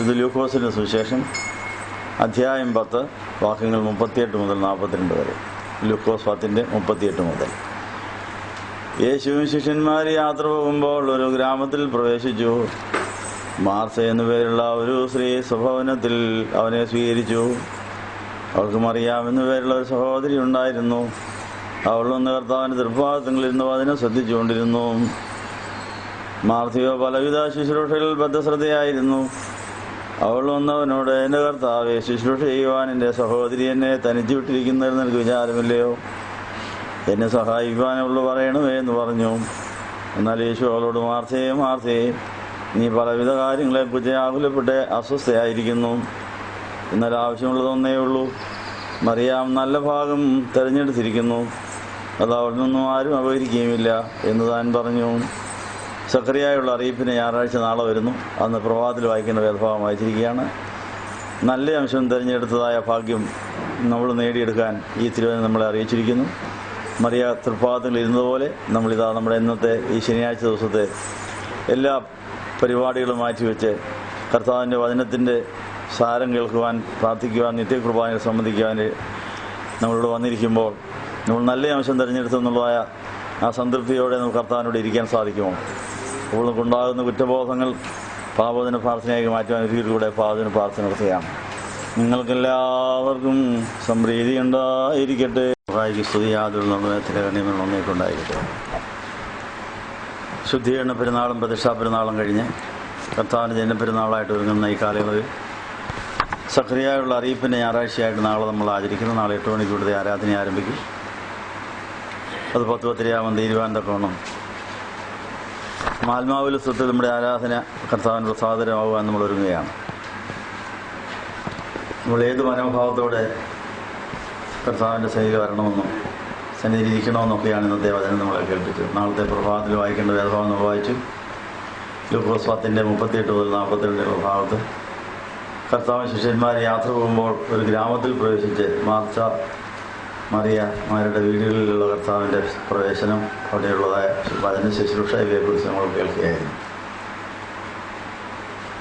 ഇത് ലൂക്കോസിൻ്റെ സുവിശേഷം അധ്യായം 10 വാക്യങ്ങൾ 38 മുതൽ 42 വരെ. ലൂക്കോസ് 10:38 മുതൽ. യേശുവും ശിഷ്യന്മാർ യാത്ര പോകുമ്പോൾ ഒരു ഗ്രാമത്തിൽ പ്രവേശിച്ചു. മാർത്ത എന്നു പേരുള്ള ഒരു സ്ത്രീ സ്വഭവനത്തിൽ അവനെ സ്വീകരിച്ചു. അവൾക്ക് മറിയാം എന്നു പേരുള്ള ഒരു സഹോദരി ഉണ്ടായിരുന്നു. അവൾ വന്ന് കർത്താവിൻ്റെ തൃപ്പാദങ്ങളിരുന്നു അതിനെ ശ്രദ്ധിച്ചുകൊണ്ടിരുന്നു. മാർത്തയോ പലവിധ ശുശ്രൂഷകളിൽ ബദ്ധശ്രദ്ധയായിരുന്നു. അവൾ വന്നവനോട്, എൻ്റെ കർത്താവെ, ശുശ്രൂഷ ചെയ്യുവാൻ എൻ്റെ സഹോദരി എന്നെ തനിച്ചു വിട്ടിരിക്കുന്നതെന്ന് എനിക്ക് വിചാരമില്ലയോ? എന്നെ സഹായിക്കുവാനുള്ളൂ പറയണമേ എന്ന് പറഞ്ഞു. എന്നാൽ യേശു അവളോട്, മാർത്തയെ, മാർത്തയെ, നീ പലവിധ കാര്യങ്ങളെക്കുറിച്ച് ആകുലപ്പെട്ട് അസ്വസ്ഥയായിരിക്കുന്നു. എന്നാൽ ആവശ്യമുള്ളതൊന്നേ ഉള്ളൂ. മറിയാം നല്ല ഭാഗം തിരഞ്ഞെടുത്തിരിക്കുന്നു, അത് അവളിൽ നിന്നും ആരും അപഹരിക്കുകയുമില്ല എന്ന് താൻ പറഞ്ഞു. സക്കറിയായുള്ള അറിയിപ്പിന് ഞായറാഴ്ച നാളെ വരുന്നു. അന്ന് പ്രഭാതത്തിൽ വായിക്കേണ്ട വേദഭാഗം വായിച്ചിരിക്കുകയാണ്. നല്ല അംശം തിരഞ്ഞെടുത്തതായ ഭാഗ്യം നമ്മൾ നേടിയെടുക്കാൻ ഈ തിരുവചനം നമ്മളെ അറിയിച്ചിരിക്കുന്നു. മറിയ തൃപ്പാദത്തിൽ ഇരുന്നതുപോലെ നമ്മളിതാ നമ്മുടെ ഇന്നത്തെ ഈ ശനിയാഴ്ച ദിവസത്തെ എല്ലാ പരിപാടികളും മാറ്റിവെച്ച് കർത്താവിൻ്റെ വചനത്തിൻ്റെ സാരം കേൾക്കുവാൻ, പ്രാർത്ഥിക്കുവാൻ, നിത്യകുർബാനയിൽ സംബന്ധിക്കുവാൻ നമ്മളിവിടെ വന്നിരിക്കുമ്പോൾ നമ്മൾ നല്ല അംശം തിരഞ്ഞെടുത്തെന്നുള്ളതായ ആ സംതൃപ്തിയോടെ നമുക്ക് കർത്താവിനോട് ഇരിക്കാൻ സാധിക്കുമോ? അപ്പോൾ നമുക്കുണ്ടാകുന്ന കുറ്റബോധങ്ങൾ പാപദിന പ്രാർത്ഥനയായി മാറ്റുവാൻ ഒരിക്കലൂടെ പാപദിന പ്രാർത്ഥന നടത്തുകയാണ്. നിങ്ങൾക്കെല്ലാവർക്കും സംപ്രീതി ഉണ്ടായിരിക്കട്ടെ. സ്തുതി യാതൊരു നിർണയത്തിലെ കണ്ണിമങ്ങൾ ഒന്നേക്കുണ്ടായിരിക്കട്ടെ. ശുദ്ധീകരണ പെരുന്നാളും പ്രതിഷ്ഠാ പെരുന്നാളും കഴിഞ്ഞ് കർത്താവിൻ്റെ ജനപ്പെരുന്നാളായിട്ട് ഒരുങ്ങുന്ന ഈ കാലയളവിൽ സക്രിയായുള്ള അറിയിപ്പിൻ്റെ ഞായറാഴ്ചയായിട്ട് നാളെ നമ്മൾ ആചരിക്കുന്നു. നാളെ 8 മണിക്ക് ഇവിടുത്തെ ആരാധന ആരംഭിക്കും. അത് 10:10 തീരുവാനൊക്കെ ആത്മാവിൽ സ്വത്തിൽ നമ്മുടെ ആരാധന കർത്താവിന് പ്രസാദരമാകുവാൻ നമ്മൾ ഒരുങ്ങുകയാണ്. നമ്മൾ ഏത് മനോഭാവത്തോടെ കർത്താവിൻ്റെ സന്നിധിയിൽ വരണമെന്നും സന്നിധിയിൽ ഇരിക്കണമെന്നൊക്കെയാണ് ഇന്നത്തെ വചനം നമ്മളെ കേൾപ്പിച്ചത്. നാളത്തെ പ്രഭാതത്തിൽ വായിക്കേണ്ട വേദഭാഗം നമ്മൾ വായിച്ചു. ലൂക്കോസ് 10:38 മുതൽ 42 പ്രഭാവത്ത് കർത്താവ് ശിഷ്യന്മാർ യാത്ര പോകുമ്പോൾ ഒരു ഗ്രാമത്തിൽ പ്രവേശിച്ച് മാർത്ത മറിയമാരുടെ വീടുകളിലുള്ള കർത്താവിൻ്റെ പ്രവേശനം, അവിടെയുള്ളതായ വചന ശുശ്രൂഷ ഇവയെക്കുറിച്ച് നമ്മൾ കേൾക്കുകയായിരുന്നു.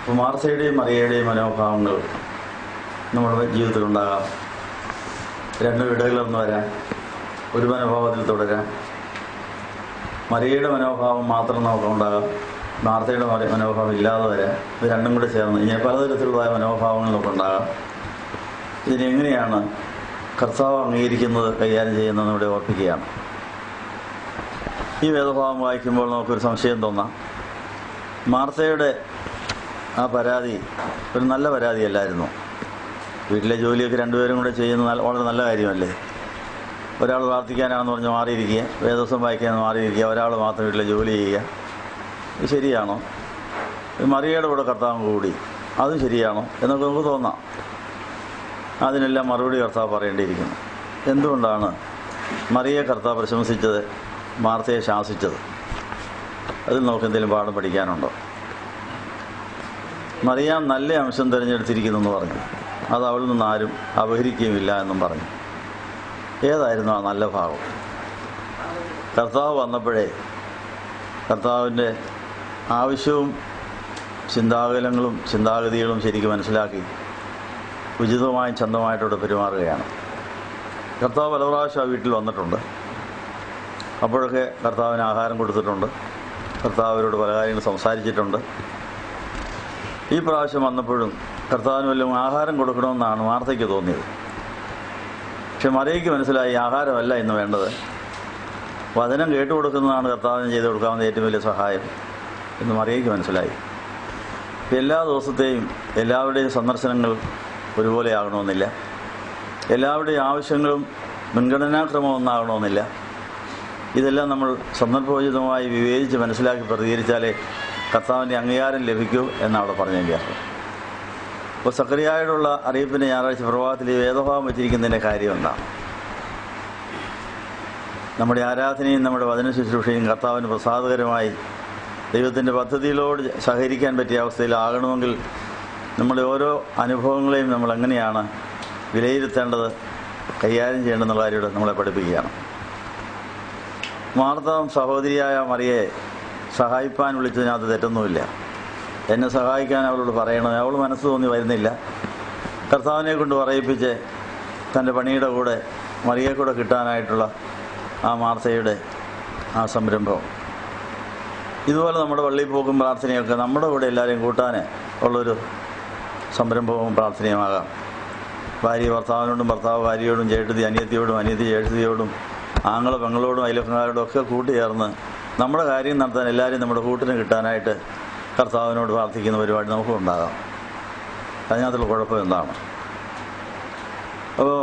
അപ്പോൾ മാർത്തയുടെയും മറിയയുടെയും മനോഭാവങ്ങൾ നമ്മുടെ ജീവിതത്തിലുണ്ടാകാം. രണ്ടും ഇടകലർന്ന് വരാം, ഒരു മനോഭാവത്തിൽ തുടരാം. മറിയയുടെ മനോഭാവം മാത്രം നമുക്കുണ്ടാകാം, മാർത്തയുടെ മനോഭാവം ഇല്ലാതെ വരാം. ഇത് രണ്ടും കൂടെ ചേർന്ന് ഇങ്ങനെ പലതരത്തിലുള്ളതായ മനോഭാവങ്ങൾ നമുക്കുണ്ടാകാം. ഇതിനെങ്ങനെയാണ് കർത്താവ് അംഗീകരിക്കുന്നത്, കൈകാര്യം ചെയ്യുന്നത് ഇവിടെ ഓർപ്പിക്കുകയാണ്. ഈ വേദഭാവം വായിക്കുമ്പോൾ നമുക്കൊരു സംശയം തോന്നാം. മാർത്തയുടെ ആ പരാതി ഒരു നല്ല പരാതിയല്ലായിരുന്നു. വീട്ടിലെ ജോലിയൊക്കെ രണ്ടുപേരും കൂടെ ചെയ്യുന്നത് വളരെ നല്ല കാര്യമല്ലേ? ഒരാൾ പ്രാർത്ഥിക്കാനാണെന്ന് പറഞ്ഞ് മാറിയിരിക്കുക, വേദോസം വായിക്കാനെന്ന് മാറിയിരിക്കുക, ഒരാൾ മാത്രം വീട്ടിലെ ജോലി ചെയ്യുക, ഇത് ശരിയാണോ? മറിയയുടെ കൂടെ കർത്താവ് കൂടി, അതും ശരിയാണോ എന്നൊക്കെ നമുക്ക് തോന്നാം. അതിനെല്ലാം മറുപടി കർത്താവ് പറയേണ്ടിയിരിക്കുന്നു. എന്തുകൊണ്ടാണ് മറിയയെ കർത്താവ് പ്രശംസിച്ചത്, മാർത്തയെ ശാസിച്ചത്? അതിൽ നമുക്ക് എന്തെങ്കിലും പാഠം പഠിക്കാനുണ്ടോ? മറിയാം നല്ല അംശം തിരഞ്ഞെടുത്തിരിക്കുന്നു എന്ന് പറഞ്ഞു, അത് അവളിൽ നിന്ന് ആരും അപഹരിക്കുകയുമില്ല എന്നും പറഞ്ഞു. ഏതായിരുന്നു ആ നല്ല ഭാവം? കർത്താവ് വന്നപ്പോഴേ കർത്താവിൻ്റെ ആവശ്യവും ചിന്താകുലങ്ങളും ചിന്താഗതികളും ശരിക്കും മനസ്സിലാക്കി ഉചിതമായും ചന്തമായിട്ടോടെ പെരുമാറുകയാണ്. കർത്താവ് പല പ്രാവശ്യം ആ വീട്ടിൽ വന്നിട്ടുണ്ട്. അപ്പോഴൊക്കെ കർത്താവിന് ആഹാരം കൊടുത്തിട്ടുണ്ട്, കർത്താവിനോട് പല കാര്യങ്ങൾ സംസാരിച്ചിട്ടുണ്ട്. ഈ പ്രാവശ്യം വന്നപ്പോഴും കർത്താവിന് വല്ലതും ആഹാരം കൊടുക്കണമെന്നാണ് മാർത്തയ്ക്ക് തോന്നിയത്. പക്ഷെ മറിയയ്ക്ക് മനസ്സിലായി ആഹാരമല്ല ഇന്ന് വേണ്ടത്, വചനം കേട്ടുകൊടുക്കുന്നതാണ് കർത്താവിന് ചെയ്ത് കൊടുക്കാവുന്ന ഏറ്റവും വലിയ സഹായം എന്ന് മറിയയ്ക്ക് മനസ്സിലായി. എല്ലാ ദിവസത്തെയും എല്ലാവരുടെയും സന്ദർശനങ്ങൾ ഒരുപോലെ ആകണമെന്നില്ല, എല്ലാവരുടെയും ആവശ്യങ്ങളും മുൻഗണനാക്രമം ഒന്നാകണമെന്നില്ല. ഇതെല്ലാം നമ്മൾ സന്ദർഭോചിതമായി വിവേചിച്ച് മനസ്സിലാക്കി പ്രതികരിച്ചാലേ കർത്താവിൻ്റെ അംഗീകാരം ലഭിക്കൂ എന്നാണ് അവിടെ പറഞ്ഞതിൻ്റെ അർത്ഥം. അപ്പോൾ സക്കറിയായോടുള്ള അറിയിപ്പിൻ്റെ ഞായറാഴ്ച പ്രഭാതത്തിൽ വേദഭാവം വെച്ചിരിക്കുന്നതിൻ്റെ കാര്യം എന്താണ്? നമ്മുടെ ആരാധനയും നമ്മുടെ വചന ശുശ്രൂഷയും കർത്താവിന് പ്രസാദകരമായി ദൈവത്തിൻ്റെ പദ്ധതിയിലോട് സഹകരിക്കാൻ പറ്റിയ അവസ്ഥയിലാകണമെങ്കിൽ നമ്മുടെ ഓരോ അനുഭവങ്ങളെയും നമ്മൾ എങ്ങനെയാണ് വിലയിരുത്തേണ്ടത്, കൈകാര്യം ചെയ്യേണ്ടെന്നുള്ള കാര്യം നമ്മളെ പഠിപ്പിക്കുകയാണ്. മാർത്ത സഹോദരിയായ മറിയയെ സഹായിപ്പാൻ വിളിച്ചതിനകത്ത് തെറ്റൊന്നുമില്ല. എന്നെ സഹായിക്കാൻ അവളോട് പറയണം. അവൾ മനസ്സ് തോന്നി വരുന്നില്ല. കർത്താവിനെ കൊണ്ട് പറയിപ്പിച്ച് തൻ്റെ പണിയുടെ കൂടെ മറിയെ കൂടെ കിട്ടാനായിട്ടുള്ള ആ മാർത്തയുടെ ആ സംരംഭം. ഇതുപോലെ നമ്മുടെ പള്ളിയിൽ പോകും പ്രാർത്ഥനയൊക്കെ നമ്മുടെ കൂടെ എല്ലാവരെയും കൂട്ടാൻ ഉള്ളൊരു സംരംഭവും പ്രാർത്ഥനയുമാകാം. ഭാര്യ ഭർത്താവിനോടും ഭർത്താവ് ഭാര്യയോടും ചേട്ടത്തി അനിയത്തിയോടും അനിയത്തി ചേട്ടത്തിയോടും ആങ്ങള പെങ്ങളോടും അയൽവക്കക്കാരോടും ഒക്കെ കൂട്ടുചേർന്ന് നമ്മുടെ കാര്യം നടത്താൻ എല്ലാവരെയും നമ്മുടെ കൂട്ടിന് കിട്ടാനായിട്ട് കർത്താവിനോട് പ്രാർത്ഥിക്കുന്ന പരിപാടി നമുക്കും ഉണ്ടാകാം. അതിനകത്തുള്ള കുഴപ്പം എന്താണ്? അപ്പോൾ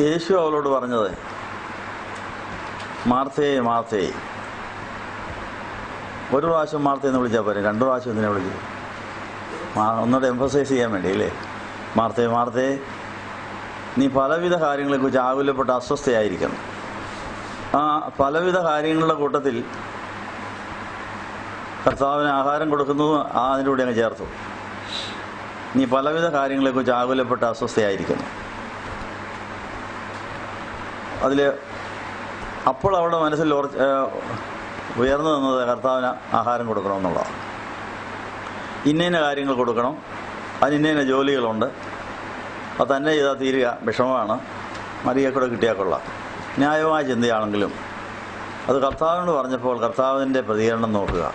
യേശു അവളോട് പറഞ്ഞത്, മാർത്തയെ മാർത്തയെ. ഒരു പ്രാവശ്യം മാർത്തയെന്ന് വിളിച്ചാൽ പോരെ, 2 പ്രാവശ്യം ഇതിനെ വിളിച്ചു. ഒന്നുകൂടെ എംഫസൈസ് ചെയ്യാൻ വേണ്ടി അല്ലേ? മാർത്തയെ മാർത്തയെ, നീ പലവിധ കാര്യങ്ങളെക്കുറിച്ച് ആകുലപ്പെട്ട് അസ്വസ്ഥയായിരിക്കണം. ആ പലവിധ കാര്യങ്ങളുടെ കൂട്ടത്തിൽ കർത്താവിന് ആഹാരം കൊടുക്കുന്നതും അതിൻ്റെ കൂടെ അങ്ങ് ചേർത്തു. നീ പലവിധ കാര്യങ്ങളെക്കുറിച്ച് ആകുലപ്പെട്ട് അസ്വസ്ഥയായിരിക്കുന്നു. അതിൽ അപ്പോൾ അവളുടെ മനസ്സിൽ ഉയർന്നു നിന്നത് കർത്താവിന് ആഹാരം കൊടുക്കണമെന്നുള്ളതാണ്. ഇന്ന കാര്യങ്ങൾ കൊടുക്കണം, അതിന് ഇന്ന ജോലികളുണ്ട്, അത് തന്നെ ചെയ്താൽ തീരുക വിഷമമാണ്, മറിയെ കൂടെ കിട്ടിയാൽ കൊള്ളാം. ന്യായമായ ചിന്തയാണെങ്കിലും അത് കർത്താവിനോട് പറഞ്ഞപ്പോൾ കർത്താവിൻ്റെ പ്രതികരണം നോക്കുക.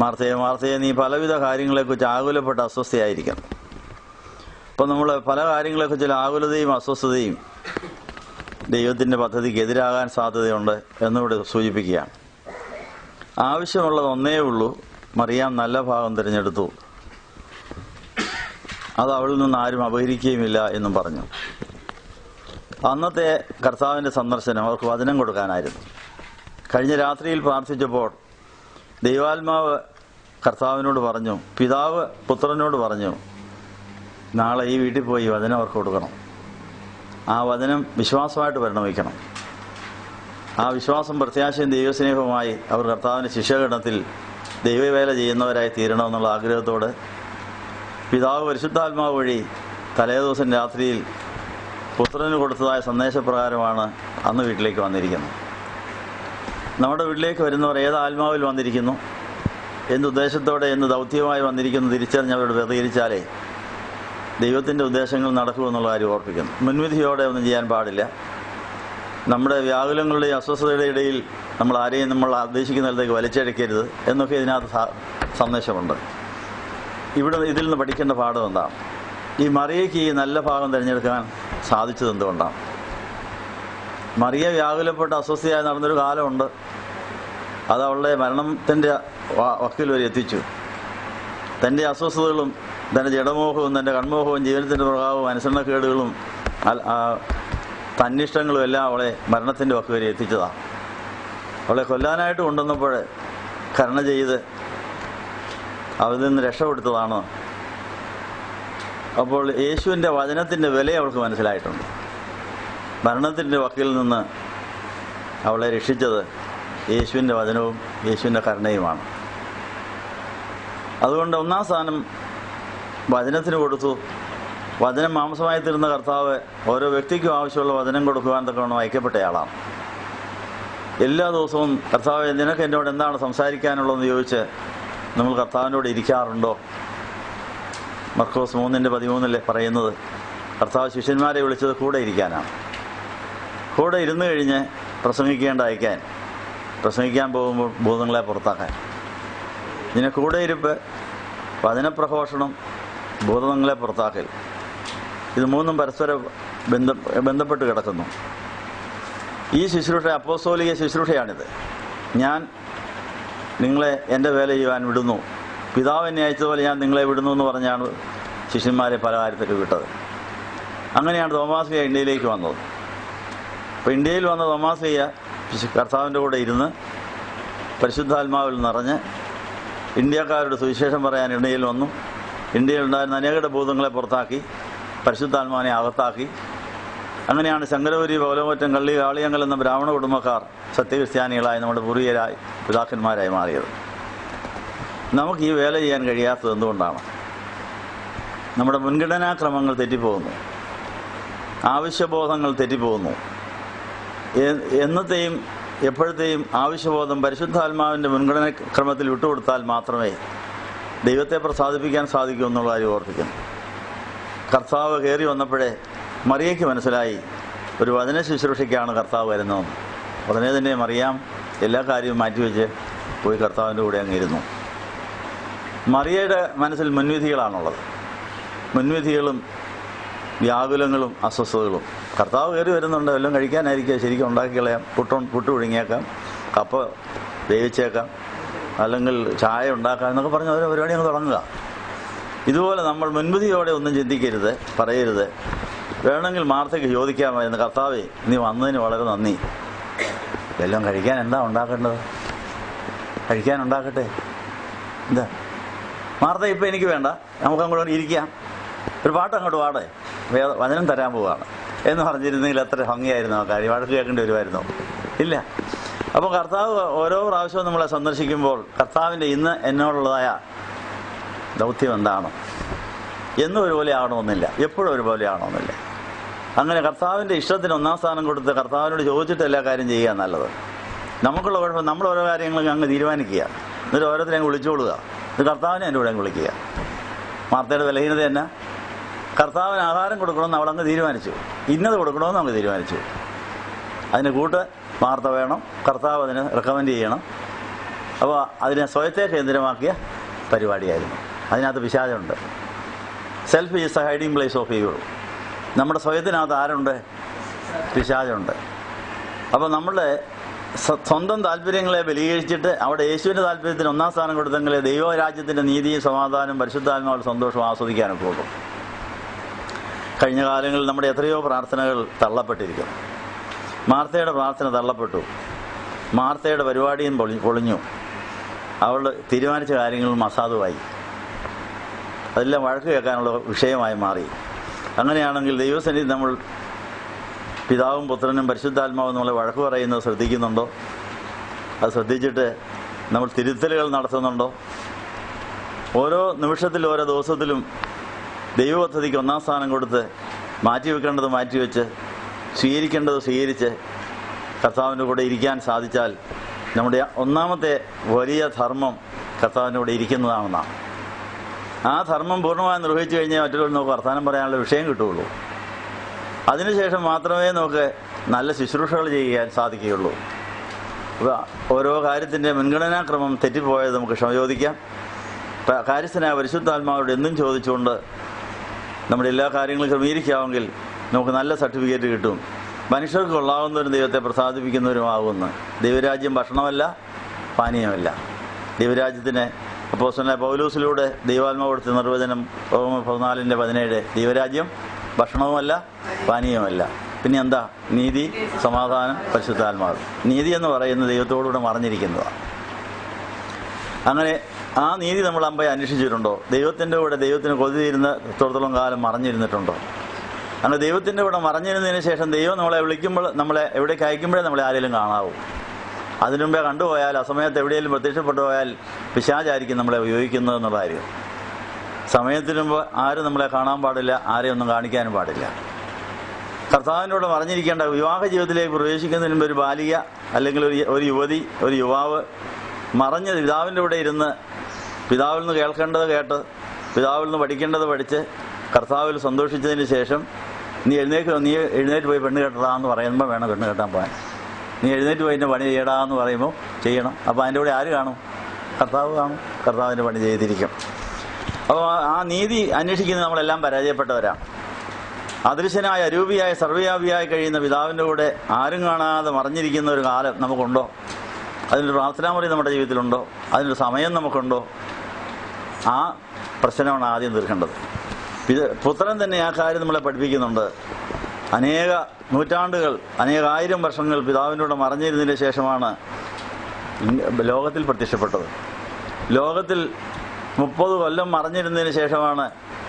മാർത്തയെ മാർത്തയെ, നീ പലവിധ കാര്യങ്ങളെക്കുറിച്ച് ആകുലപ്പെട്ട് അസ്വസ്ഥയായിരിക്കണം. അപ്പം നമ്മൾ പല കാര്യങ്ങളെക്കുറിച്ചുള്ള ആകുലതയും അസ്വസ്ഥതയും ദൈവത്തിൻ്റെ പദ്ധതിക്ക് എതിരാകാൻ സാധ്യതയുണ്ട് എന്നിവിടെ സൂചിപ്പിക്കുകയാണ്. ആവശ്യമുള്ളത് ഒന്നേ ഉള്ളൂ, മറിയാം നല്ല ഭാഗം തിരഞ്ഞെടുത്തു, അത് അവളിൽ നിന്ന് ആരും അപഹരിക്കുകയുമില്ല എന്നും പറഞ്ഞു. അന്നത്തെ കർത്താവിൻ്റെ സന്ദർശനം അവർക്ക് വചനം കൊടുക്കാനായിരുന്നു. കഴിഞ്ഞ രാത്രിയിൽ പ്രാർത്ഥിച്ചപ്പോൾ ദൈവാത്മാവ് കർത്താവിനോട് പറഞ്ഞു, പിതാവ് പുത്രനോട് പറഞ്ഞു, നാളെ ഈ വീട്ടിൽ പോയി വചനം അവർക്ക് കൊടുക്കണം. ആ വചനം വിശ്വാസമായിട്ട് പരിണമിക്കണം. ആ വിശ്വാസം പ്രത്യാശയും ദൈവസ്നേഹവുമായി അവർ കർത്താവിൻ്റെ ശിഷ്യഗണത്തിൽ ദൈവവേല ചെയ്യുന്നവരായി തീരണമെന്നുള്ള ആഗ്രഹത്തോടെ പിതാവ് പരിശുദ്ധാത്മാവ് വഴി തലേദിവസം രാത്രിയിൽ പുത്രന് കൊടുത്തതായ സന്ദേശപ്രകാരമാണ് അന്ന് വീട്ടിലേക്ക് വന്നിരിക്കുന്നത്. നമ്മുടെ വീട്ടിലേക്ക് വരുന്നവർ ഏത് ആത്മാവിൽ വന്നിരിക്കുന്നു, എന്തുദ്ദേശത്തോടെ എന്ത് ദൗത്യമായി വന്നിരിക്കുന്നു തിരിച്ചറിഞ്ഞ് അവരോട് പ്രതികരിച്ചാലേ ദൈവത്തിൻ്റെ ഉദ്ദേശങ്ങൾ നടക്കുമെന്നുള്ള കാര്യം ഓർപ്പിക്കുന്നു. മുൻവിധിയോടെ ഒന്നും ചെയ്യാൻ പാടില്ല. നമ്മുടെ വ്യാകുലങ്ങളുടെയും അസ്വസ്ഥതയുടെ ഇടയിൽ നമ്മൾ ആരെയും നമ്മൾ ഉദ്ദേശിക്കുന്നിടത്തേക്ക് വലിച്ചഴക്കരുത് എന്നൊക്കെ ഇതിനകത്ത് സന്ദേശമുണ്ട്. ഇതിൽ നിന്ന് പഠിക്കേണ്ട പാഠം എന്താണ്? ഈ മറിയയ്ക്ക് ഈ നല്ല ഭാഗം തിരഞ്ഞെടുക്കാൻ സാധിച്ചത് എന്തുകൊണ്ടാണ്? മറിയ വ്യാകുലപ്പെട്ട് അസ്വസ്ഥയായി നടന്നൊരു കാലമുണ്ട്. അത് അവളുടെ മരണത്തിൻ്റെ വക്കിൽ വരെ എത്തിച്ചു. തൻ്റെ അസ്വസ്ഥതകളും തൻ്റെ ജഡമോഹവും തൻ്റെ കൺമോഹവും ജീവിതത്തിൻ്റെ പ്രഭാവവും അനുസരണക്കേടുകളും തന്നിഷ്ടങ്ങളും എല്ലാം അവളെ മരണത്തിൻ്റെ വക്ക് വരെ എത്തിച്ചതാണ്. അവളെ കൊല്ലാനായിട്ട് കൊണ്ടുവന്നപ്പോൾ കരുണ ചെയ്ത് അവരിൽ നിന്ന് രക്ഷപ്പെടുത്തതാണ്. അപ്പോൾ യേശുവിൻ്റെ വചനത്തിൻ്റെ വില അവൾക്ക് മനസ്സിലായിട്ടുണ്ട്. മരണത്തിൻ്റെ വക്കിൽ നിന്ന് അവളെ രക്ഷിച്ചത് യേശുവിൻ്റെ വചനവും യേശുവിൻ്റെ കരുണയുമാണ്. അതുകൊണ്ട് ഒന്നാം സ്ഥാനം വചനത്തിന് കൊടുത്തു. വചനം മാംസമായി തീർന്ന കർത്താവ് ഓരോ വ്യക്തിക്കും ആവശ്യമുള്ള വചനം കൊടുക്കുവാൻ തക്കവണ്ണം അയക്കപ്പെട്ടയാളാണ്. എല്ലാ ദിവസവും കർത്താവ് നിനക്ക് എന്നോട് എന്താണ് സംസാരിക്കാനുള്ളതെന്ന് ചോദിച്ച് നമ്മൾ കർത്താവിനോട് ഇരിക്കാറുണ്ടോ? മർക്കോസ് 3:13 പറയുന്നത് കർത്താവ് ശിഷ്യന്മാരെ വിളിച്ചത് കൂടെ ഇരിക്കാനാണ്. കൂടെ ഇരുന്ന് കഴിഞ്ഞ് പ്രസംഗിക്കാൻ പോകുമ്പോൾ ഭൂതങ്ങളെ പുറത്താക്കാൻ. ഇതിനെ കൂടെ ഇരിപ്പ്, വചനപ്രഘോഷണം, ഭൂതങ്ങളെ പുറത്താക്കൽ, ഇത് മൂന്നും പരസ്പരം ബന്ധപ്പെട്ട് കിടക്കുന്നു. ഈ ശുശ്രൂഷ അപ്പോസ്തോലിക ശുശ്രൂഷയാണിത്. ഞാൻ നിങ്ങളെ എൻ്റെ വേല ചെയ്യുവാൻ വിടുന്നു, പിതാവ് എന്നെ അയച്ചതുപോലെ ഞാൻ നിങ്ങളെ വിടുന്നു എന്ന് പറഞ്ഞാണ് ശിഷ്യന്മാരെ പല കാര്യത്തിൽ വിട്ടത്. അങ്ങനെയാണ് തോമാസ്ലിയ ഇന്ത്യയിലേക്ക് വന്നത്. അപ്പോൾ ഇന്ത്യയിൽ വന്ന തോമാസ്ലിയ കർത്താവിൻ്റെ കൂടെ ഇരുന്ന് പരിശുദ്ധാത്മാവിൽ നിറഞ്ഞ് ഇന്ത്യക്കാരുടെ സുവിശേഷം പറയാൻ ഇന്ത്യയിൽ വന്നു. ഇന്ത്യയിലുണ്ടായിരുന്ന അനേകരുടെ ഭൂതങ്ങളെ പുറത്താക്കി പരിശുദ്ധാത്മാവിനെ അകത്താക്കി. അങ്ങനെയാണ് ശങ്കരപുരി, പൗലോമറ്റം, കള്ളി, കാളിയങ്കൽ എന്ന ബ്രാഹ്മണ കുടുംബക്കാർ സത്യക്രിസ്ത്യാനികളായി നമ്മുടെ പൂർവികരായി പിതാക്കന്മാരായി മാറിയത്. നമുക്ക് ഈ വേല ചെയ്യാൻ കഴിയാത്തത് എന്തുകൊണ്ടാണ്? നമ്മുടെ മുൻഗണനാക്രമങ്ങൾ തെറ്റിപ്പോകുന്നു, ആവശ്യബോധങ്ങൾ തെറ്റിപ്പോകുന്നു. എന്നത്തെയും എപ്പോഴത്തെയും ആവശ്യബോധം പരിശുദ്ധാത്മാവിൻ്റെ മുൻഗണനാക്രമത്തിൽ വിട്ടുകൊടുത്താൽ മാത്രമേ ദൈവത്തെ പ്രസാദിപ്പിക്കാൻ സാധിക്കും എന്നുള്ള കാര്യം ഓർപ്പിക്കുന്നു. കർത്താവ് കയറി വന്നപ്പോഴേ മറിയയ്ക്ക് മനസ്സിലായി ഒരു വചന ശുശ്രൂഷയ്ക്കാണ് കർത്താവ് വരുന്നതെന്ന്. ഉടനെ തന്നെ മറിയാം എല്ലാ കാര്യവും മാറ്റിവെച്ച് പോയി കർത്താവിൻ്റെ കൂടെ അങ്ങിരുന്നു. മറിയയുടെ മനസ്സിൽ മുൻവിധികളാണുള്ളത്, മുൻവിധികളും വ്യാകുലങ്ങളും അസ്വസ്ഥതകളും. കർത്താവ് കയറി വരുന്നുണ്ട്, എല്ലാം കഴിക്കാനായിരിക്കുക, ശരിക്കും ഉണ്ടാക്കി കളയാം, പുട്ട് പുഴുങ്ങിയേക്കാം, കപ്പ വേവിച്ചേക്കാം, അല്ലെങ്കിൽ ചായ ഉണ്ടാക്കാം എന്നൊക്കെ പറഞ്ഞ് ഓരോ പരിപാടി അങ്ങ് തുടങ്ങുക. ഇതുപോലെ നമ്മൾ മുൻവിധിയോടെ ഒന്നും ചിന്തിക്കരുത്, പറയരുത്. വേണമെങ്കിൽ മാർത്തയ്ക്ക് ചോദിക്കാമായിരുന്നു, കർത്താവേ നീ വന്നതിന് വളരെ നന്ദി, എല്ലാം കഴിക്കാൻ എന്താ ഉണ്ടാക്കേണ്ടത്, കഴിക്കാൻ ഉണ്ടാക്കട്ടെ. എന്താ മാർത്ത, ഇപ്പം എനിക്ക് വേണ്ട, നമുക്കങ്ങോട്ട് ഇരിക്കാം, ഒരു പാട്ട് അങ്ങോട്ട് പാടേ, വചനം തരാൻ പോവുകയാണ് എന്ന് പറഞ്ഞിരുന്നെങ്കിൽ എത്ര ഭംഗിയായിരുന്നു ആ കാര്യം. വഴക്ക് കേൾക്കേണ്ടി വരുമായിരുന്നോ? ഇല്ല. അപ്പോൾ കർത്താവ് ഓരോ പ്രാവശ്യവും നമ്മളെ സന്ദർശിക്കുമ്പോൾ കർത്താവിൻ്റെ ഇന്ന് എന്നോടുള്ളതായ ദൗത്യം എന്താണ് എന്നും ഒരുപോലെ ആവണമെന്നില്ല, എപ്പോഴും ഒരുപോലെ ആവണമെന്നില്ല. അങ്ങനെ കർത്താവിൻ്റെ ഇഷ്ടത്തിന് ഒന്നാം സ്ഥാനം കൊടുത്ത് കർത്താവിനോട് ചോദിച്ചിട്ട് എല്ലാ കാര്യം ചെയ്യുക നല്ലത്. നമുക്കുള്ള കുഴപ്പം നമ്മൾ ഓരോ കാര്യങ്ങളും അങ്ങ് തീരുമാനിക്കുക, എന്നിട്ട് ഓരോരുത്തരെ അങ്ങ് വിളിച്ചുകൊള്ളുക, ഇത് കർത്താവിനെ എൻ്റെ കൂടെ അങ്ങ് വിളിക്കുക. മാർത്തയുടെ ബലഹീനത തന്നെ, കർത്താവിന് ആഹാരം കൊടുക്കണമെന്ന് അവളങ്ങ് തീരുമാനിച്ചു, ഇന്നത് കൊടുക്കണമെന്ന് അങ്ങ് തീരുമാനിച്ചു. അതിന് കൂട്ട് മാർത്ത വേണം, കർത്താവ് അതിന് റെക്കമെൻഡ് ചെയ്യണം. അപ്പോൾ അതിനെ സ്വയത്തെ കേന്ദ്രമാക്കിയ പരിപാടിയായിരുന്നു. അതിനകത്ത് പിശാചുണ്ട്. Self is a hiding place of evil. നമ്മുടെ സ്വയത്തിനകത്ത് ആരുണ്ട്? പിശാചുണ്ട്. അപ്പോൾ നമ്മളുടെ സ്വന്തം താല്പര്യങ്ങളെ ബലീകരിച്ചിട്ട് അവിടെ യേശുവിൻ്റെ താല്പര്യത്തിന് ഒന്നാം സ്ഥാനം കൊടുത്തെങ്കിലേ ദൈവരാജ്യത്തിൻ്റെ നീതിയും സമാധാനവും പരിശുദ്ധാത്മാവുടെ സന്തോഷവും ആസ്വദിക്കാനൊക്കെ ഉള്ളൂ. കഴിഞ്ഞ കാലങ്ങളിൽ നമ്മുടെ എത്രയോ പ്രാർത്ഥനകൾ തള്ളപ്പെട്ടിരിക്കുന്നു. മാർത്തയുടെ പ്രാർത്ഥന തള്ളപ്പെട്ടു, മാർത്തയുടെ പരിപാടിയും പൊളിഞ്ഞു, അവൾ തീരുമാനിച്ച കാര്യങ്ങളും അസാധുവായി, അതെല്ലാം വഴക്ക് കേൾക്കാനുള്ള വിഷയമായി മാറി. അങ്ങനെയാണെങ്കിൽ ദൈവസന്നിധി നമ്മൾ പിതാവും പുത്രനും പരിശുദ്ധാത്മാവും നമ്മളെ വഴക്ക് പറയുന്നത് ശ്രദ്ധിക്കുന്നുണ്ടോ? അത് ശ്രദ്ധിച്ചിട്ട് നമ്മൾ തിരുത്തലുകൾ നടത്തുന്നുണ്ടോ? ഓരോ നിമിഷത്തിലും ഓരോ ദിവസത്തിലും ദൈവപദ്ധതിക്ക് ഒന്നാം സ്ഥാനം കൊടുത്ത് മാറ്റിവെക്കേണ്ടത് മാറ്റിവെച്ച് സ്വീകരിക്കേണ്ടത് സ്വീകരിച്ച് കർത്താവിൻ്റെ കൂടെ ഇരിക്കാൻ സാധിച്ചാൽ നമ്മുടെ ഒന്നാമത്തെ വലിയ ധർമ്മം കർത്താവിൻ്റെ കൂടെ ഇരിക്കുന്നതാണെന്നാണ്. ആ ധർമ്മം പൂർണ്ണമായി നിർവഹിച്ചു കഴിഞ്ഞാൽ മറ്റുള്ളവർ നമുക്ക് വർത്തമാനം പറയാനുള്ള വിഷയം കിട്ടുകയുള്ളൂ. അതിനുശേഷം മാത്രമേ നമുക്ക് നല്ല ശുശ്രൂഷകൾ ചെയ്യാൻ സാധിക്കുകയുള്ളൂ. അപ്പോൾ ഓരോ കാര്യത്തിൻ്റെ മുൻഗണനാക്രമം തെറ്റിപ്പോയത് നമുക്ക് ക്ഷമ ചോദിക്കാം. കാര്യസ്ഥനായ പരിശുദ്ധാത്മാവോട് എന്നും ചോദിച്ചുകൊണ്ട് നമ്മുടെ എല്ലാ കാര്യങ്ങളും ക്രമീകരിക്കാമെങ്കിൽ നമുക്ക് നല്ല സർട്ടിഫിക്കറ്റ് കിട്ടും. മനുഷ്യർക്ക് കൊള്ളാവുന്നവരും ദൈവത്തെ പ്രസാദിപ്പിക്കുന്നവരുമാകുമെന്ന്. ദൈവരാജ്യം ഭക്ഷണമല്ല, പാനീയമല്ല. ദൈവരാജ്യത്തിന് അപ്പോസ്തലനായ പൗലോസിലൂടെ ദൈവാത്മാവ് കൊടുത്ത നിർവചനം റോമർ 14:17, ദൈവരാജ്യം ഭക്ഷണവുമല്ല പാനീയമല്ല. പിന്നെ എന്താ? നീതി, സമാധാനം, പരിശുദ്ധാത്മാവ്. നീതി എന്ന് പറയുന്നത് ദൈവത്തോടുകൂടെ മറഞ്ഞിരിക്കുന്നതാണ്. അങ്ങനെ ആ നീതി നമ്മൾ അമ്പയെ അന്വേഷിച്ചിട്ടുണ്ടോ? ദൈവത്തിൻ്റെ കൂടെ ദൈവത്തിന് കൊതി തീരുന്ന എത്രത്തോളം കാലം മറഞ്ഞിരുന്നിട്ടുണ്ടോ? അങ്ങനെ ദൈവത്തിൻ്റെ കൂടെ മറഞ്ഞിരുന്നതിന് ശേഷം ദൈവം നമ്മളെ വിളിക്കുമ്പോൾ, നമ്മളെ എവിടേക്ക് അയക്കുമ്പോഴേ നമ്മളെ ആരെങ്കിലും കാണാവൂ. അതിനു മുമ്പേ കണ്ടുപോയാൽ, അസമയത്ത് എവിടെയെങ്കിലും പ്രത്യക്ഷപ്പെട്ടു പോയാൽ പിശാചായിരിക്കും നമ്മളെ ഉപയോഗിക്കുന്നത് എന്നുള്ള കാര്യം. സമയത്തിന് മുമ്പ് ആരും നമ്മളെ കാണാൻ പാടില്ല, ആരെയും ഒന്നും കാണിക്കാനും പാടില്ല. കർത്താവിനോട് മറഞ്ഞിരിക്കേണ്ട വിവാഹ ജീവിതത്തിലേക്ക് പ്രവേശിക്കുന്നതിന് മുമ്പ് ഒരു ബാലിക അല്ലെങ്കിൽ ഒരു യുവതി, ഒരു യുവാവ് മറഞ്ഞ് പിതാവിൻ്റെ കൂടെ ഇരുന്ന് പിതാവിൽ നിന്ന് കേൾക്കേണ്ടത് കേട്ട്, പിതാവിൽ നിന്ന് പഠിക്കേണ്ടത് പഠിച്ച്, കർത്താവിൽ സന്തോഷിച്ചതിന് ശേഷം നീ എഴുന്നേറ്റ് പോയി പെണ്ണ് കെട്ടടാന്ന് പറയുമ്പോൾ വേണം പെണ്ണ് കെട്ടാൻ പോകാൻ. നീ എഴുന്നേറ്റ് പോയി എൻ്റെ പണി ചെയ്യടാന്ന് പറയുമ്പോൾ ചെയ്യണം. അപ്പോൾ അതിൻ്റെ കൂടെ ആര് കാണും? കർത്താവ് കാണും. കർത്താവിൻ്റെ പണി ചെയ്തിരിക്കും. അപ്പോൾ ആ നീതി അന്വേഷിക്കുന്നത് നമ്മളെല്ലാം പരാജയപ്പെട്ടവരാണ്. അദൃശ്യനായ അരൂപിയായ സർവ്വവ്യാപിയായി കഴിയുന്ന പിതാവിൻ്റെ കൂടെ ആരും കാണാതെ മറഞ്ഞിരിക്കുന്ന ഒരു കാലം നമുക്കുണ്ടോ? അതിനൊരു പ്രാർത്ഥനാമുറി നമ്മുടെ ജീവിതത്തിലുണ്ടോ? അതിനൊരു സമയം നമുക്കുണ്ടോ? ആ പ്രശ്നമാണ് ആദ്യം തീർക്കേണ്ടത്. പുത്രൻ തന്നെ ആ കാര്യം നമ്മളെ പഠിപ്പിക്കുന്നുണ്ട്. അനേക നൂറ്റാണ്ടുകൾ, അനേകായിരം വർഷങ്ങൾ പിതാവിനോട് മറഞ്ഞിരുന്നതിന് ശേഷമാണ് ലോകത്തിൽ പ്രത്യക്ഷപ്പെട്ടത്. ലോകത്തിൽ 30 കൊല്ലം മറഞ്ഞിരുന്നതിന് ശേഷമാണ്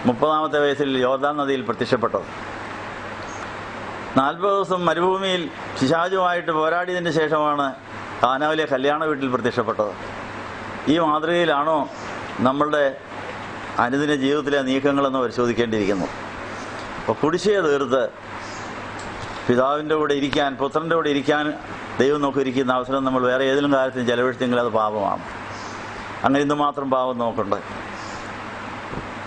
30ാമത്തെ വയസ്സിൽ യോർദാൻ നദിയിൽ പ്രത്യക്ഷപ്പെട്ടത്. 40 ദിവസം മരുഭൂമിയിൽ പിശാചുമായിട്ട് പോരാടിയതിന് ശേഷമാണ് കാനാവിലെ കല്യാണ വീട്ടിൽ പ്രത്യക്ഷപ്പെട്ടത്. ഈ മാതൃകയിലാണോ നമ്മളുടെ അനുദിന ജീവിതത്തിലെ നീക്കങ്ങളെന്ന് പരിശോധിക്കേണ്ടിയിരിക്കുന്നു. അപ്പോൾ കുടിശ്ശിക തീർത്ത് പിതാവിൻ്റെ കൂടെ ഇരിക്കാൻ, പുത്രൻ്റെ കൂടെ ഇരിക്കാൻ ദൈവം നോക്കിയിരിക്കുന്ന അവസരം നമ്മൾ വേറെ ഏതെങ്കിലും കാര്യത്തിന് ചെലവഴിച്ചെങ്കിൽ അത് പാപമാണ്. അങ്ങനെ ഇന്ന് മാത്രം പാപം നോക്കണ്ട്.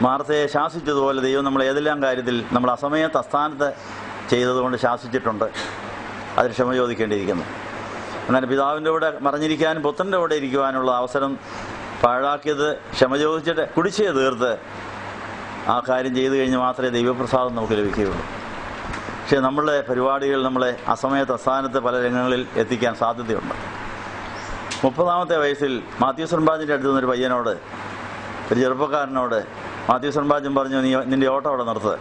മാർത്തയെ ശാസിച്ചതുപോലെ ദൈവം നമ്മൾ ഏതെല്ലാം കാര്യത്തിൽ നമ്മൾ അസമയത്ത് അസ്ഥാനത്ത് ചെയ്തതുകൊണ്ട് ശാസിച്ചിട്ടുണ്ട്, അതിന് ക്ഷമ ചോദിക്കേണ്ടിയിരിക്കുന്നു. അങ്ങനെ പിതാവിൻ്റെ കൂടെ മറഞ്ഞിരിക്കാനും പുത്രൻ്റെ കൂടെ ഇരിക്കുവാനുള്ള അവസരം പാഴാക്കിയത് ക്ഷമ ചോദിച്ചിട്ട് കുടിശ്ശിക തീർത്ത് ആ കാര്യം ചെയ്തു കഴിഞ്ഞ് മാത്രമേ ദൈവപ്രസാദം നമുക്ക് ലഭിക്കുകയുള്ളൂ. പക്ഷേ നമ്മളുടെ പരിപാടികൾ നമ്മളെ അസമയത്ത് അസ്ഥാനത്ത് പല രംഗങ്ങളിൽ എത്തിക്കാൻ സാധ്യതയുണ്ട്. 30-ാമത്തെ വയസ്സിൽ മാത്യൂസ് റമ്പാജിൻ്റെ അടുത്ത് നിന്നൊരു പയ്യനോട്, ഒരു ചെറുപ്പക്കാരനോട് മാത്യൂസ് റമ്പാജൻ പറഞ്ഞു, നീ നിൻ്റെ ഓട്ടം അവിടെ നിർത്ത്,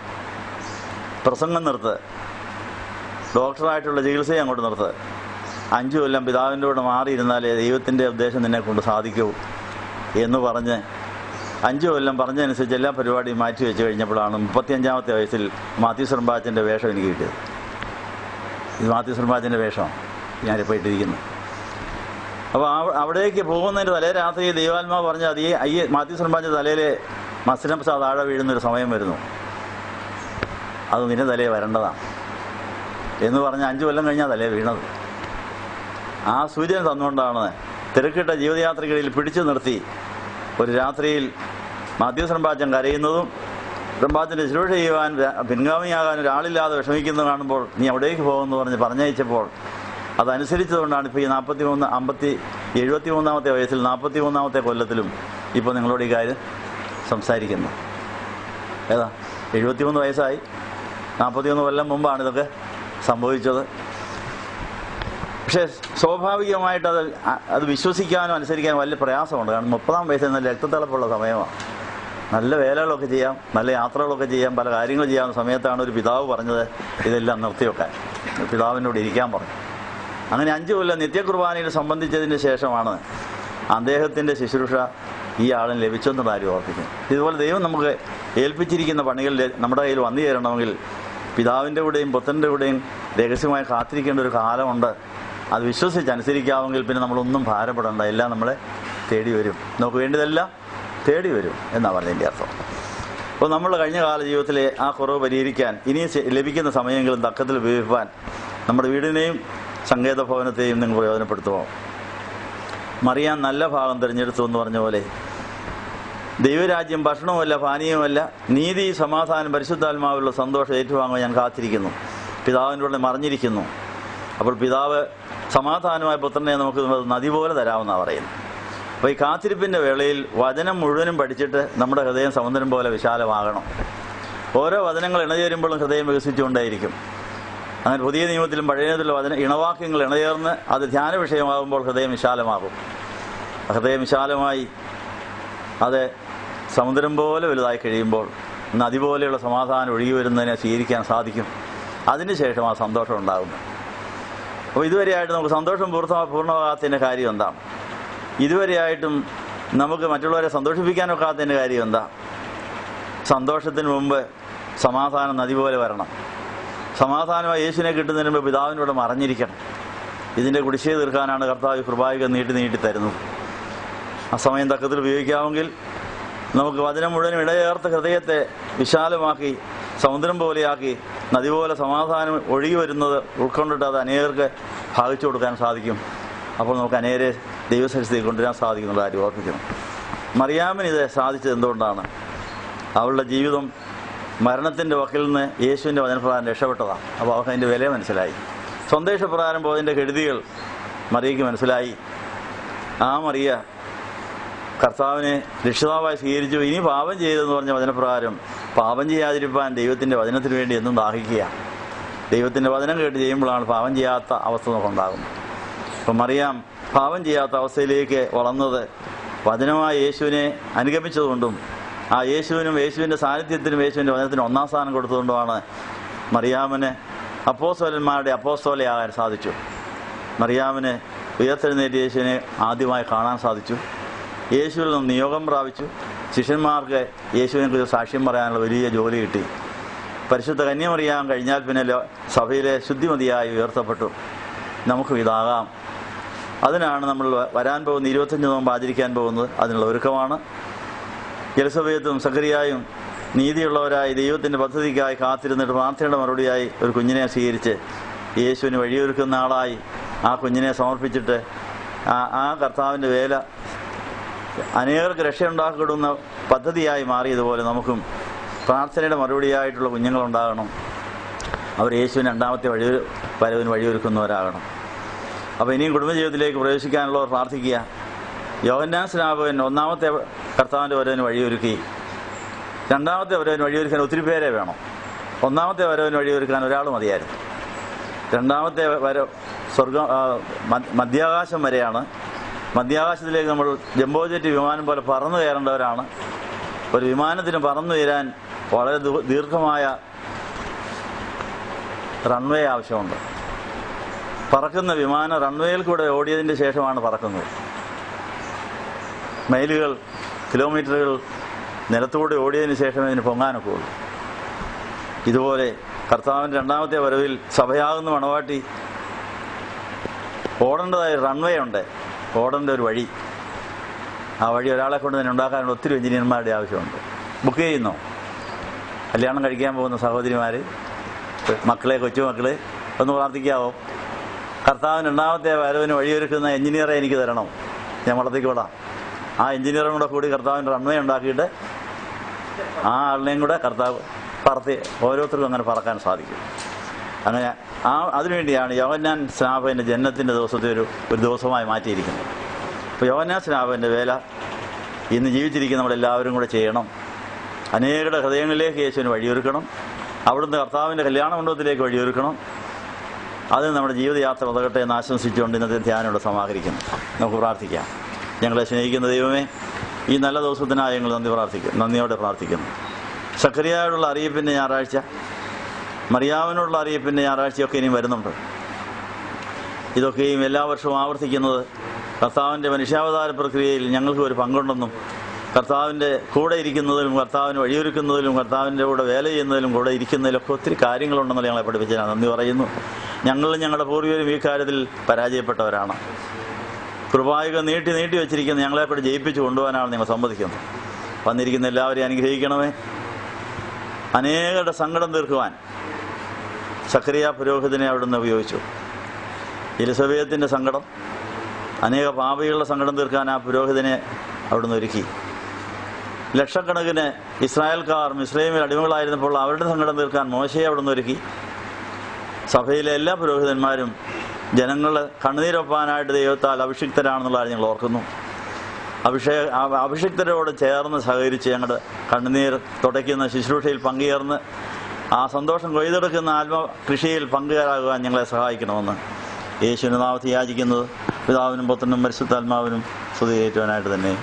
പ്രസംഗം നിർത്ത്, ഡോക്ടറായിട്ടുള്ള ചികിത്സയെ അങ്ങോട്ട് നിർത്ത്, 5 കൊല്ലം പിതാവിൻ്റെ കൂടെ മാറിയിരുന്നാലേ ദൈവത്തിൻ്റെ ഉദ്ദേശം നിന്നെ കൊണ്ട് സാധിക്കൂ എന്ന് പറഞ്ഞ് 5 കൊല്ലം പറഞ്ഞതനുസരിച്ച് എല്ലാ പരിപാടിയും മാറ്റി വെച്ച് കഴിഞ്ഞപ്പോഴാണ് 35-ാമത്തെ വയസ്സിൽ മാത്യൂസ് റമ്പാജൻ്റെ വേഷം എനിക്ക് കിട്ടിയത്. ഇത് മാത്യൂസ് റമ്പാജൻ്റെ വേഷമാണ് ഞാനിപ്പോൾ ഇട്ടിരിക്കുന്നത്. അപ്പോൾ അവിടേക്ക് പോകുന്നതിൻ്റെ തലേ രാത്രി ദൈവാത്മാവ് പറഞ്ഞ മാത്യൂസ് റമ്പാജൻ്റെ തലയിൽ മസ്ലിം താഴെ വീഴുന്നൊരു സമയം വരുന്നു, അത് നിന്റെ തലയെ വരേണ്ടതാണ് എന്ന് പറഞ്ഞ് 5 കൊല്ലം കഴിഞ്ഞാൽ തലയെ വീണത്. ആ സൂചന തന്നുകൊണ്ടാണ് തിരക്കിട്ട ജീവിതയാത്രകളിൽ പിടിച്ചു നിർത്തി ഒരു രാത്രിയിൽ മാത്യൂസ് റമ്പാജൻ കരയുന്നതും റമ്പാജൻ്റെ ശുശ്രൂഷ ചെയ്യുവാൻ പിൻഗാമിയാകാൻ ഒരാളില്ലാതെ വിഷമിക്കുന്നത് കാണുമ്പോൾ നീ അവിടേക്ക് പോകുമെന്ന് പറഞ്ഞ് പറഞ്ഞയച്ചപ്പോൾ അതനുസരിച്ചതുകൊണ്ടാണ് ഇപ്പോൾ ഈ 73-ാമത്തെ വയസ്സിൽ 43-ാമത്തെ കൊല്ലത്തിലും ഇപ്പോൾ നിങ്ങളോട് ഈ കാര്യം സംസാരിക്കുന്നത്. ഏതാ 73 വയസ്സായി, 41 കൊല്ലം മുമ്പാണ് ഇതൊക്കെ സംഭവിച്ചത്. പക്ഷേ സ്വാഭാവികമായിട്ട് അത് വിശ്വസിക്കാനും അനുസരിക്കാനും വലിയ പ്രയാസമുണ്ട്. കാരണം 30-ാം വയസ്സിൽ നല്ല രക്തത്തിളപ്പുള്ള സമയമാണ്. നല്ല വേലകളൊക്കെ ചെയ്യാം, നല്ല യാത്രകളൊക്കെ ചെയ്യാം, പല കാര്യങ്ങൾ ചെയ്യാവുന്ന സമയത്താണ് ഒരു പിതാവ് പറഞ്ഞത് ഇതെല്ലാം നിർത്തിവെക്കാൻ, പിതാവിനോട് ഇരിക്കാൻ പറഞ്ഞു. അങ്ങനെ 5 കൊല്ലം നിത്യകുർബാനയിൽ സംബന്ധിച്ചതിന് ശേഷമാണ് അദ്ദേഹത്തിൻ്റെ ശുശ്രൂഷ ഈ ആളിന് ലഭിച്ചെന്നുള്ള കാര്യം ഓർപ്പിക്കും. ഇതുപോലെ ദൈവം നമുക്ക് ഏൽപ്പിച്ചിരിക്കുന്ന പണികളിൽ നമ്മുടെ കയ്യിൽ വന്നു ചേരണമെങ്കിൽ പിതാവിൻ്റെ കൂടെയും പുത്രൻ്റെ കൂടെയും രഹസ്യമായി കാത്തിരിക്കേണ്ട ഒരു കാലമുണ്ട്. അത് വിശ്വസിച്ച് അനുസരിക്കാമെങ്കിൽ പിന്നെ നമ്മളൊന്നും ഭാരപ്പെടേണ്ട, എല്ലാം നമ്മളെ തേടി വരും, നമുക്ക് വേണ്ടിയതെല്ലാം തേടി വരും എന്നാണ് പറഞ്ഞതിൻ്റെ അർത്ഥം. അപ്പോൾ നമ്മൾ കഴിഞ്ഞ കാല ജീവിതത്തിലെ ആ കുറവ് പരിഹരിക്കാൻ ഇനി ലഭിക്കുന്ന സമയങ്ങളും തക്കത്തിൽ ഉപയോഗിക്കാൻ നമ്മുടെ വീടിനെയും സങ്കേത ഭവനത്തെയും നിങ്ങൾ പ്രയോജനപ്പെടുത്തുമോ? മറിയാൻ നല്ല ഭാഗം തിരഞ്ഞെടുത്തു എന്ന് പറഞ്ഞ പോലെ ദൈവരാജ്യം ഭക്ഷണവുമല്ല പാനീയവുമല്ല, നീതി, സമാധാനം, പരിശുദ്ധാത്മാവിലുള്ള സന്തോഷം ഏറ്റുവാങ്ങാൻ ഞാൻ കാത്തിരിക്കുന്നു, പിതാവിൻ്റെ കൂടെ മറിഞ്ഞിരിക്കുന്നു. അപ്പോൾ പിതാവ് സമാധാനമായ പുത്രനെ നമുക്ക് നദി പോലെ തരാമെന്നാണ് പറയുന്നത്. അപ്പോൾ ഈ കാത്തിരിപ്പിൻ്റെ വേളയിൽ വചനം മുഴുവനും പഠിച്ചിട്ട് നമ്മുടെ ഹൃദയം സമുദ്രം പോലെ വിശാലമാകണം. ഓരോ വചനങ്ങൾ ഇണചേരുമ്പോഴും ഹൃദയം വികസിച്ചുകൊണ്ടേയിരിക്കും. അങ്ങനെ പുതിയ നിയമത്തിലും പഴയ നിയമത്തിലും ഇണവാക്യങ്ങൾ ഇണചേർന്ന് അത് ധ്യാന വിഷയമാകുമ്പോൾ ഹൃദയം വിശാലമാകും. ഹൃദയം വിശാലമായി അത് സമുദ്രം പോലെ വലുതായി കഴിയുമ്പോൾ നദി പോലെയുള്ള സമാധാനം ഒഴുകി വരുന്നതിനെ സ്വീകരിക്കാൻ സാധിക്കും. അതിനുശേഷം ആ സന്തോഷം ഉണ്ടാകുന്നു. അപ്പോൾ ഇതുവരെയായിട്ട് നമുക്ക് സന്തോഷം പൂർണ്ണമാകാത്തതിൻ്റെ കാര്യം എന്താണ്? ഇതുവരെയായിട്ടും നമുക്ക് മറ്റുള്ളവരെ സന്തോഷിപ്പിക്കാനൊക്കാത്തതിൻ്റെ കാര്യം എന്താ? സന്തോഷത്തിന് മുമ്പ് സമാധാനം നദി പോലെ വരണം. സമാധാനമായി യേശുവിനെ കിട്ടുന്നതിന് മുമ്പ് പിതാവിനോട് മറഞ്ഞിരിക്കണം. ഇതിൻ്റെ കുടിശ്ശിക തീർക്കാനാണ് കർത്താവ് കൃപായുഗം നീട്ടി തരുന്നത്. ആ സമയം തക്കത്തിൽ ഉപയോഗിക്കാമെങ്കിൽ നമുക്ക് വചനം മുഴുവനും ഇടചേർത്ത് ഹൃദയത്തെ വിശാലമാക്കി സമുദ്രം പോലെയാക്കി നദി പോലെ സമാധാനം ഒഴുകി വരുന്നത് ഉൾക്കൊണ്ടിട്ട് അത് അനേകർക്ക് ഭാഗിച്ചു കൊടുക്കാൻ സാധിക്കും. അപ്പോൾ നമുക്ക് അനേകരെ ദൈവസന്നിധിയിൽ കൊണ്ടുവരാൻ സാധിക്കുന്നുള്ള കാര്യം ഓർപ്പിക്കണം. മറിയാമിന് ഇത് സാധിച്ചത് എന്തുകൊണ്ടാണ്? അവളുടെ ജീവിതം മരണത്തിൻ്റെ വക്കിൽ നിന്ന് യേശുവിൻ്റെ വചനപ്രകാരം രക്ഷപ്പെട്ടതാണ്. അപ്പോൾ അവർക്ക് അതിൻ്റെ വില മനസ്സിലായി. സ്വന്തം ഇഷ്ടപ്രകാരം പോയതിൻ്റെ കെടുതികൾ മറിയയ്ക്ക് മനസ്സിലായി. ആ മറിയ കർത്താവിനെ രക്ഷിതാവായി സ്വീകരിച്ചു. ഇനി പാപം ചെയ്തെന്ന് പറഞ്ഞ വചനപ്രകാരം പാപം ചെയ്യാതിരിക്കാൻ ദൈവത്തിൻ്റെ വചനത്തിന് വേണ്ടി എന്നും ദാഹിക്കുക. ദൈവത്തിൻ്റെ വചനം കേട്ട് ചെയ്യുമ്പോഴാണ് പാപം ചെയ്യാത്ത അവസ്ഥ നമുക്കുണ്ടാകുന്നത്. അപ്പം മറിയാം പാപം ചെയ്യാത്ത അവസ്ഥയിലേക്ക് വളർന്നത് വചനമായ യേശുവിനെ അനുഗമിച്ചതുകൊണ്ടും ആ യേശുവിനും യേശുവിൻ്റെ സാന്നിധ്യത്തിനും യേശുവിൻ്റെ വചനത്തിനും 1-ാം സ്ഥാനം കൊടുത്തുകൊണ്ടുമാണ് മറിയാമിന് അപ്പോസ്തലന്മാരുടെ അപ്പോസ്തലയാകാൻ സാധിച്ചു. മറിയാമിന് ഉയർത്തെഴുന്നേറ്റ് യേശുവിനെ ആദ്യമായി കാണാൻ സാധിച്ചു. യേശുവിൽ നിന്ന് നിയോഗം പ്രാപിച്ചു. ശിഷ്യന്മാർക്ക് യേശുവിനെ കുറിച്ച് സാക്ഷ്യം പറയാനുള്ള വലിയ ജോലി കിട്ടി. പരിശുദ്ധ കന്യമറിയാൻ കഴിഞ്ഞാൽ പിന്നെ സഭയിലെ ശുദ്ധിമതിയായി ഉയർത്തപ്പെട്ടു. നമുക്കും ഇതാകാം. അതിനാണ് നമ്മൾ വരാൻ പോകുന്ന 25 നോമ്പ് ആചരിക്കാൻ പോകുന്നത്. അതിനുള്ള ഒരുക്കമാണ്. എലിസബത്തും സക്കറിയായും നീതിയുള്ളവരായി ദൈവത്തിൻ്റെ പദ്ധതിക്കായി കാത്തിരുന്നിട്ട് പ്രാർത്ഥനയുടെ മറുപടിയായി ഒരു കുഞ്ഞിനെ സ്വീകരിച്ച് യേശുവിന് വഴിയൊരുക്കുന്ന ആളായി ആ കുഞ്ഞിനെ സമർപ്പിച്ചിട്ട് ആ കർത്താവിൻ്റെ വേല അനേകർക്ക് രക്ഷയുണ്ടാക്കിക്കൊടുന്ന പദ്ധതിയായി മാറിയതുപോലെ നമുക്കും പ്രാർത്ഥനയുടെ മറുപടിയായിട്ടുള്ള കുഞ്ഞുങ്ങളുണ്ടാകണം. അവർ യേശുവിന് രണ്ടാമത്തെ വരവിന് വഴിയൊരുക്കുന്നവരാകണം. അപ്പോൾ ഇനിയും കുടുംബജീവിതത്തിലേക്ക് പ്രവേശിക്കാനുള്ളവർ പ്രാർത്ഥിക്കുക. യോഹന്നാൻ സ്നാപകൻ ഒന്നാമത്തെ കർത്താവിൻ്റെ വരവിന് വഴിയൊരുക്കി. രണ്ടാമത്തെ വരവിന് വഴിയൊരുക്കാൻ ഒത്തിരി പേരെ വേണം. ഒന്നാമത്തെ വരവിന് വഴിയൊരുക്കാൻ ഒരാൾ മതിയായിരുന്നു. രണ്ടാമത്തെ മധ്യാകാശം വരെയാണ്. മധ്യാകാശത്തിലേക്ക് നമ്മൾ ജംബോ ജെറ്റ് വിമാനം പോലെ പറന്നു കയറേണ്ടവരാണ്. ഒരു വിമാനത്തിന് പറന്നു കയറാൻ വളരെ ദീർഘമായ റൺവേ ആവശ്യമുണ്ട്. പറക്കുന്ന വിമാനം റൺവേയിൽ കൂടെ ഓടിയതിൻ്റെ ശേഷമാണ് പറക്കുന്നത്. മൈലുകൾ, കിലോമീറ്ററുകൾ നിലത്തൂടെ ഓടിയതിന് ശേഷമേ ഇതിന് പൊങ്ങാനൊക്കെ ഉള്ളൂ. ഇതുപോലെ കർത്താവിൻ്റെ രണ്ടാമത്തെ വരവിൽ സഭയാകുന്ന മണവാട്ടി ഓടേണ്ടതായ റൺവേ ഉണ്ട്, ഓടേണ്ട ഒരു വഴി. ആ വഴി ഒരാളെ കൊണ്ട് തന്നെ ഉണ്ടാക്കാനുള്ള ഒത്തിരി എഞ്ചിനീയർമാരുടെ ആവശ്യമുണ്ട്. ബുക്ക് ചെയ്യുന്നു. കല്യാണം കഴിക്കാൻ പോകുന്ന സഹോദരിമാർ, മക്കളെ, കൊച്ചുമക്കളെ ഒന്ന് പ്രാർത്ഥിക്കാവോ? കർത്താവിന് രണ്ടാമത്തെ വരവിന് വഴിയൊരുക്കുന്ന എഞ്ചിനീയറെ എനിക്ക് തരണം, ഞാൻ വളർത്തേക്ക് വിടാം. ആ എഞ്ചിനീയറും കൂടെ കൂടി കർത്താവിൻ്റെ റൺവേ ഉണ്ടാക്കിയിട്ട് ആ ആളിനെയും കൂടെ കർത്താവ് പറത്തി ഓരോരുത്തർക്കും അങ്ങനെ പറക്കാൻ സാധിക്കും. അങ്ങനെ അതിനുവേണ്ടിയാണ് യോഹന്നാൻ സ്നാപകൻ്റെ ജനനത്തിൻ്റെ ദിവസത്തെ ഒരു ദിവസമായി മാറ്റിയിരിക്കുന്നത്. അപ്പോൾ യോഹന്നാൻ സ്നാപകൻ്റെ വേല ഇന്ന് ജീവിച്ചിരിക്കുന്ന നമ്മളെല്ലാവരും കൂടെ ചെയ്യണം. അനേകരുടെ ഹൃദയങ്ങളിലേക്ക് യേശുവിന് വഴിയൊരുക്കണം. അവിടുന്ന് കർത്താവിൻ്റെ കല്യാണ മണ്ഡപത്തിലേക്ക് വഴിയൊരുക്കണം. അതിന് നമ്മുടെ ജീവിതയാത്ര ഉതകട്ടെ എന്ന് ആശംസിച്ചുകൊണ്ട് ഇന്നത്തെ ധ്യാനം ഇവിടെ സമാഹരിക്കുന്നു. നമുക്ക് പ്രാർത്ഥിക്കാം. ഞങ്ങളെ സ്നേഹിക്കുന്ന ദൈവമേ, ഈ നല്ല ദിവസത്തിനായി ഞങ്ങൾ നന്ദിയോടെ പ്രാർത്ഥിക്കുന്നു. സക്കറിയായോടുള്ള അറിയിപ്പിൻ്റെ ഞായറാഴ്ച, മറിയാവിനോടുള്ള അറിയിപ്പിൻ്റെ ഞായറാഴ്ചയൊക്കെ ഇനിയും വരുന്നുണ്ട്. ഇതൊക്കെയും എല്ലാ വർഷവും ആവർത്തിക്കുന്നത് കർത്താവിൻ്റെ മനുഷ്യാവതാര പ്രക്രിയയിൽ ഞങ്ങൾക്ക് ഒരു പങ്കുണ്ടെന്നും കർത്താവിൻ്റെ കൂടെ ഇരിക്കുന്നതിലും കർത്താവിന് വഴിയൊരുക്കുന്നതിലും കർത്താവിൻ്റെ കൂടെ വേല ചെയ്യുന്നതിലും കൂടെ ഇരിക്കുന്നതിലൊക്കെ ഒത്തിരി കാര്യങ്ങളുണ്ടെന്ന് ഞങ്ങളെ പഠിപ്പിച്ചതിനാണ് നന്ദി പറയുന്നു. ഞങ്ങളും ഞങ്ങളുടെ പൂർവികരും ഈ കാര്യത്തിൽ പരാജയപ്പെട്ടവരാണ്. കൃപായുഗം നീട്ടി വെച്ചിരിക്കുന്ന ഞങ്ങളെ കൂടെ ജയിപ്പിച്ചു കൊണ്ടുപോകാനാണ് നിങ്ങൾ സമ്മതിക്കുന്നത്. വന്നിരിക്കുന്ന എല്ലാവരെയും അനുഗ്രഹിക്കണമേ. അനേകരുടെ സങ്കടം തീർക്കുവാൻ സക്കറിയ പുരോഹിതനെ അവിടുന്ന് ഉപയോഗിച്ചു. എലിസബേത്തിൻ്റെ സങ്കടം, അനേക പാപികളുടെ സങ്കടം തീർക്കാൻ ആ പുരോഹിതനെ അവിടുന്ന് ഒരുക്കി. ലക്ഷക്കണക്കിന് ഇസ്രായേൽക്കാർ മിസ്രൈമിൽ അടിമകളായിരുന്നപ്പോൾ അവരുടെ സങ്കടം തീർക്കാൻ മോശയെ അവിടുന്ന് ഒരുക്കി. സഭയിലെ എല്ലാ പുരോഹിതന്മാരും ജനങ്ങൾ കണ്ണുനീരൊപ്പാനായിട്ട് ദൈവത്താൽ അഭിഷിക്തരാണെന്നുള്ളത് ഞങ്ങൾ ഓർക്കുന്നു. അഭിഷിക്തരോട് ചേർന്ന് സഹകരിച്ച് ഞങ്ങളുടെ കണ്ണുനീർ തുടയ്ക്കുന്ന ശുശ്രൂഷയിൽ പങ്കുചേർന്ന് ആ സന്തോഷം കൊയ്തെടുക്കുന്ന ആത്മകൃഷിയിൽ പങ്കുകാരാകുവാൻ ഞങ്ങളെ സഹായിക്കണമെന്ന് യേശുവിന്റെ നാമത്തിൽ യാചിക്കുന്നത് പിതാവിനും പുത്രനും പരിശുദ്ധാത്മാവിനും സ്തുതി കയറ്റുവാനായിട്ട് തന്നെ.